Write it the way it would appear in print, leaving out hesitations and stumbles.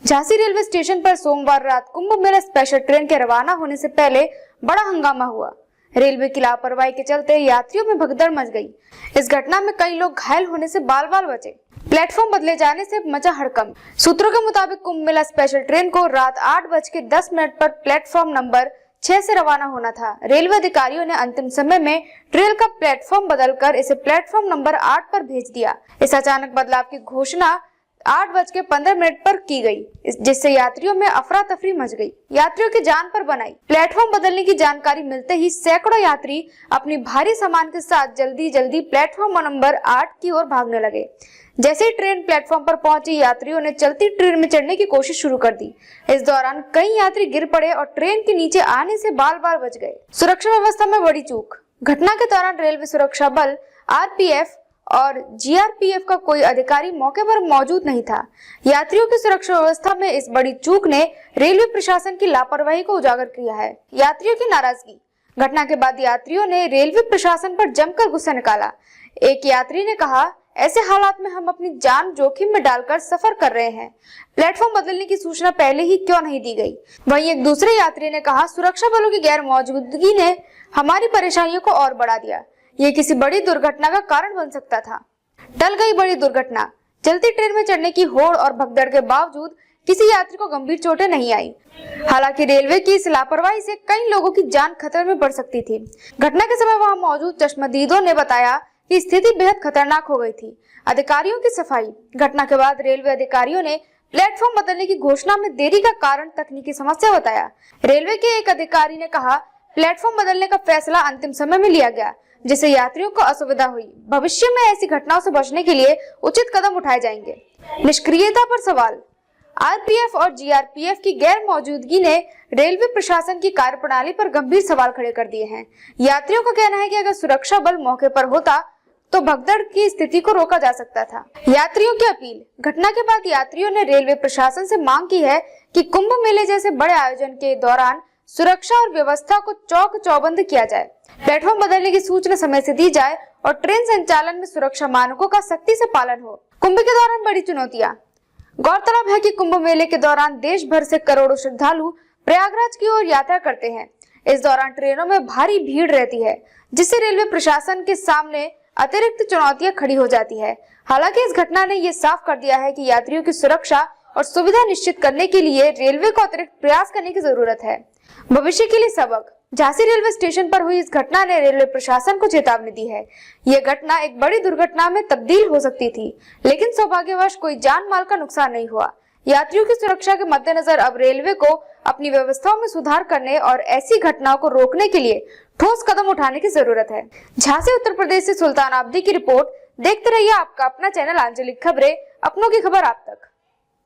Jhansi railway station पर सोमवार रात कुंभ मेला स्पेशल ट्रेन के रवाना होने से पहले बड़ा हंगामा हुआ। रेलवे की लापरवाही के चलते यात्रियों में भगदड़ मच गई। इस घटना में कई लोग घायल होने से बाल बाल बचे। प्लेटफॉर्म बदले जाने से मचा हड़कंप। सूत्रों के मुताबिक कुंभ मेला स्पेशल ट्रेन को रात 8:10 पर प्लेटफॉर्म नंबर 6 से रवाना होना था। रेलवे अधिकारियों ने अंतिम समय में ट्रेन का प्लेटफॉर्म बदलकर इसे प्लेटफॉर्म नंबर 8 पर भेज दिया। इस अचानक बदलाव की घोषणा 8:15 पर की गई, जिससे यात्रियों में अफरा तफरी मच गई। यात्रियों की जान पर बनाई। प्लेटफॉर्म बदलने की जानकारी मिलते ही सैकड़ों यात्री अपनी भारी सामान के साथ जल्दी जल्दी प्लेटफॉर्म नंबर 8 की ओर भागने लगे। जैसे ही ट्रेन प्लेटफॉर्म पर पहुंची, यात्रियों ने चलती ट्रेन में चढ़ने की कोशिश शुरू कर दी। इस दौरान कई यात्री गिर पड़े और ट्रेन के नीचे आने से बाल बाल बच गए। सुरक्षा व्यवस्था में बड़ी चूक। घटना के दौरान रेलवे सुरक्षा बल आरपीएफ और जीआरपीएफ का कोई अधिकारी मौके पर मौजूद नहीं था। यात्रियों की सुरक्षा व्यवस्था में इस बड़ी चूक ने रेलवे प्रशासन की लापरवाही को उजागर किया है। यात्रियों की नाराजगी। घटना के बाद यात्रियों ने रेलवे प्रशासन पर जमकर गुस्सा निकाला। एक यात्री ने कहा, ऐसे हालात में हम अपनी जान जोखिम में डालकर सफर कर रहे हैं। प्लेटफॉर्म बदलने की सूचना पहले ही क्यों नहीं दी गई। वहीं एक दूसरे यात्री ने कहा, सुरक्षा बलों की गैर मौजूदगी ने हमारी परेशानियों को और बढ़ा दिया। ये किसी बड़ी दुर्घटना का कारण बन सकता था। टल गई बड़ी दुर्घटना। चलती ट्रेन में चढ़ने की होड़ और भगदड़ के बावजूद किसी यात्री को गंभीर चोटें नहीं आई। हालांकि रेलवे की इस लापरवाही से कई लोगों की जान खतरे में पड़ सकती थी। घटना के समय वहां मौजूद चश्मदीदों ने बताया कि स्थिति बेहद खतरनाक हो गई थी। अधिकारियों की सफाई। घटना के बाद रेलवे अधिकारियों ने प्लेटफॉर्म बदलने की घोषणा में देरी का कारण तकनीकी समस्या बताया। रेलवे के एक अधिकारी ने कहा, प्लेटफॉर्म बदलने का फैसला अंतिम समय में लिया गया, जिससे यात्रियों को असुविधा हुई। भविष्य में ऐसी घटनाओं से बचने के लिए उचित कदम उठाए जाएंगे। निष्क्रियता पर सवाल। आरपीएफ और जीआरपीएफ की गैर मौजूदगी ने रेलवे प्रशासन की कार्यप्रणाली पर गंभीर सवाल खड़े कर दिए हैं। यात्रियों का कहना है कि अगर सुरक्षा बल मौके पर होता तो भगदड़ की स्थिति को रोका जा सकता था। यात्रियों की अपील। घटना के बाद यात्रियों ने रेलवे प्रशासन से मांग की है कि कुंभ मेले जैसे बड़े आयोजन के दौरान सुरक्षा और व्यवस्था को चौक चौबंद किया जाए। प्लेटफॉर्म बदलने की सूचना समय से दी जाए और ट्रेन संचालन में सुरक्षा मानकों का सख्ती से पालन हो। कुंभ के दौरान बड़ी चुनौतियां। गौरतलब है कि कुंभ मेले के दौरान देश भर से करोड़ों श्रद्धालु प्रयागराज की ओर यात्रा करते हैं। इस दौरान ट्रेनों में भारी भीड़ रहती है, जिससे रेलवे प्रशासन के सामने अतिरिक्त चुनौतियां खड़ी हो जाती है। हालांकि इस घटना ने यह साफ कर दिया है कि यात्रियों की सुरक्षा और सुविधा निश्चित करने के लिए रेलवे को अतिरिक्त प्रयास करने की जरूरत है। भविष्य के लिए सबक। झांसी रेलवे स्टेशन पर हुई इस घटना ने रेलवे प्रशासन को चेतावनी दी है। यह घटना एक बड़ी दुर्घटना में तब्दील हो सकती थी, लेकिन सौभाग्यवश कोई जान माल का नुकसान नहीं हुआ। यात्रियों की सुरक्षा के मद्देनजर अब रेलवे को अपनी व्यवस्थाओं में सुधार करने और ऐसी घटनाओं को रोकने के लिए ठोस कदम उठाने की जरूरत है। झांसी उत्तर प्रदेश से सुल्तान आब्दी की रिपोर्ट। देखते रहिए आपका अपना चैनल आंचलिक खबरें, अपनों की खबर आप तक।